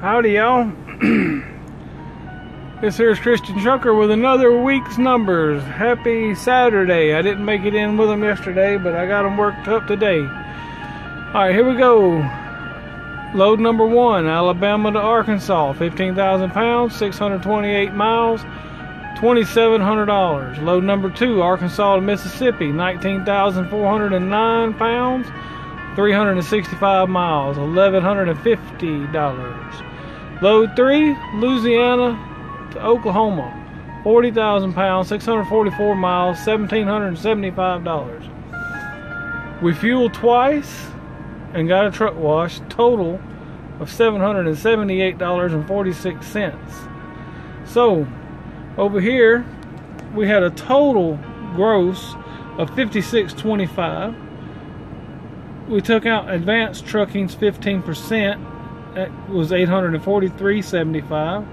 Howdy, y'all. This here's Christian Trucker with another week's numbers. Happy Saturday. I didn't make it in with them yesterday, but I got them worked up today. Alright, here we go. Load number 1, Alabama to Arkansas, 15,000 pounds, 628 miles, $2,700. Load number 2, Arkansas to Mississippi, 19,409 pounds, 365 miles, $1,150. Load 3, Louisiana to Oklahoma, 40,000 pounds, 644 miles, $1,775. We fueled twice and got a truck wash, total of $778.46. So over here we had a total gross of $56.25. We took out advanced trucking's 15%. That was $843.75.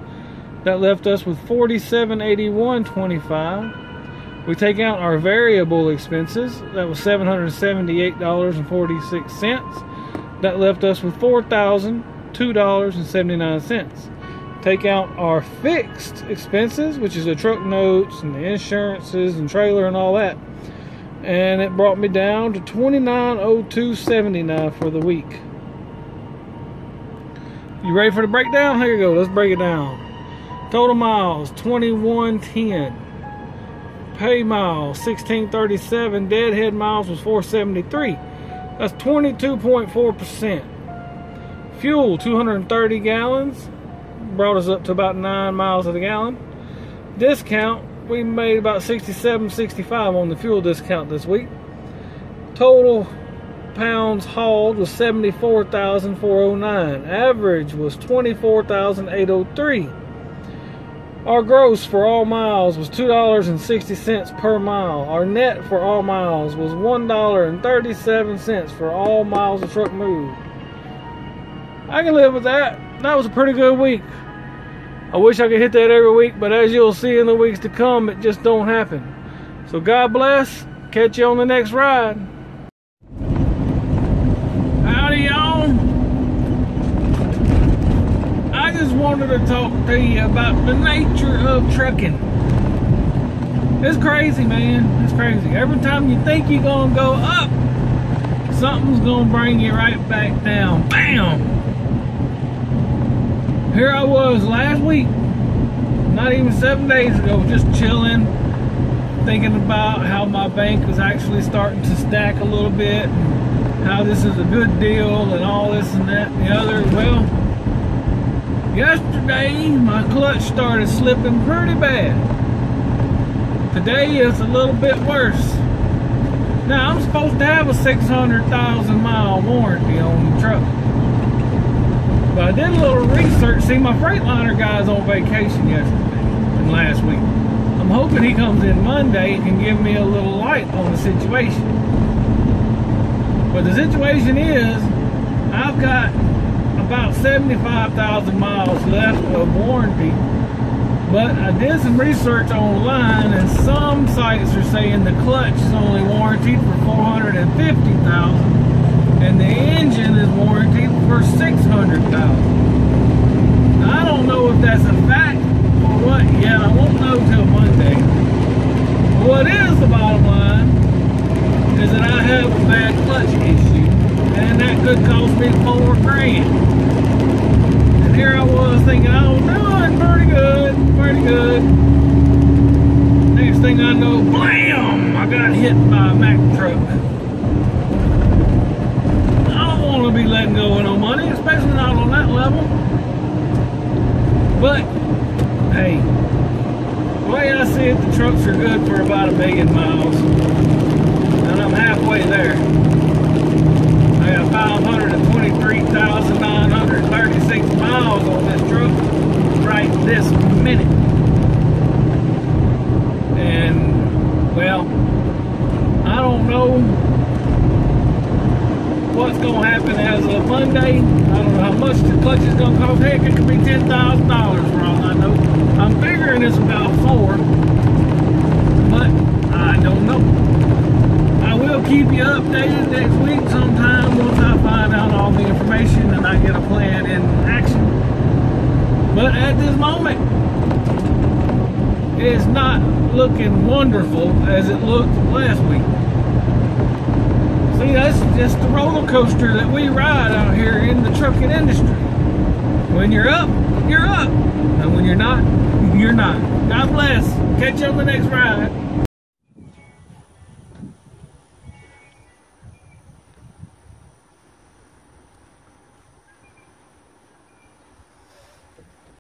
That left us with $4781.25. We take out our variable expenses. That was $778.46. That left us with $4,002.79. Take out our fixed expenses, which is the truck notes and the insurances and trailer and all that, and it brought me down to $2902.79 for the week. You ready for the breakdown? Here you go. Let's break it down. Total miles 2110. Pay miles 1637. Deadhead miles was 473. That's 22.4%. Fuel 230 gallons. Brought us up to about 9 miles to the gallon. Discount, we made about 67.65 on the fuel discount this week. Total pounds hauled was 74,409. Average was 24,803. Our gross for all miles was $2.60 per mile. Our net for all miles was $1.37 for all miles the truck moved. I can live with that. That was a pretty good week. I wish I could hit that every week, but as you'll see in the weeks to come, it just don't happen. So God bless. Catch you on the next ride. Howdy, y'all. I just wanted to talk to you about the nature of trucking. It's crazy, man. It's crazy. Every time you think you're gonna go up, something's gonna bring you right back down. Bam! Here I was last week, not even 7 days ago, just chilling, thinking about how my bank was actually starting to stack a little bit, how this is a good deal and all this and that and the other. Well, yesterday my clutch started slipping pretty bad. Today it's a little bit worse. Now I'm supposed to have a 600,000 mile warranty on the truck. But I did a little research. See, my Freightliner guy's on vacation yesterday and last week. I'm hoping he comes in Monday and can give me a little light on the situation. But the situation is, I've got about 75,000 miles left of warranty. But I did some research online, and some sites are saying the clutch is only warranted for 450,000. And the engine is warranted for 600,000. Now, I don't know if that's a fact or what yet. I won't know till Monday. But what is the bottom line is that I have a bad clutch issue, and that could cost me $4 grand. And here I was thinking, oh, doing pretty good, pretty good. Next thing I know, blam! I got hit by a Mack truck. To be letting go of no money, especially not on that level. But hey, the way I see it, the trucks are good for about 1 million miles, and I'm halfway there. I got 523,936 miles on this truck right this minute. And well, I don't know what's going to happen as of Monday. I don't know how much the clutch is going to cost. Heck, it could be $10,000 for all I know. I'm figuring it's about $4, but I don't know. I will keep you updated next week sometime once I find out all the information and I get a plan in action. But at this moment, it's not looking wonderful as it looked last week. See, that's just the roller coaster that we ride out here in the trucking industry. When you're up, you're up. And when you're not, you're not. God bless. Catch you on the next ride.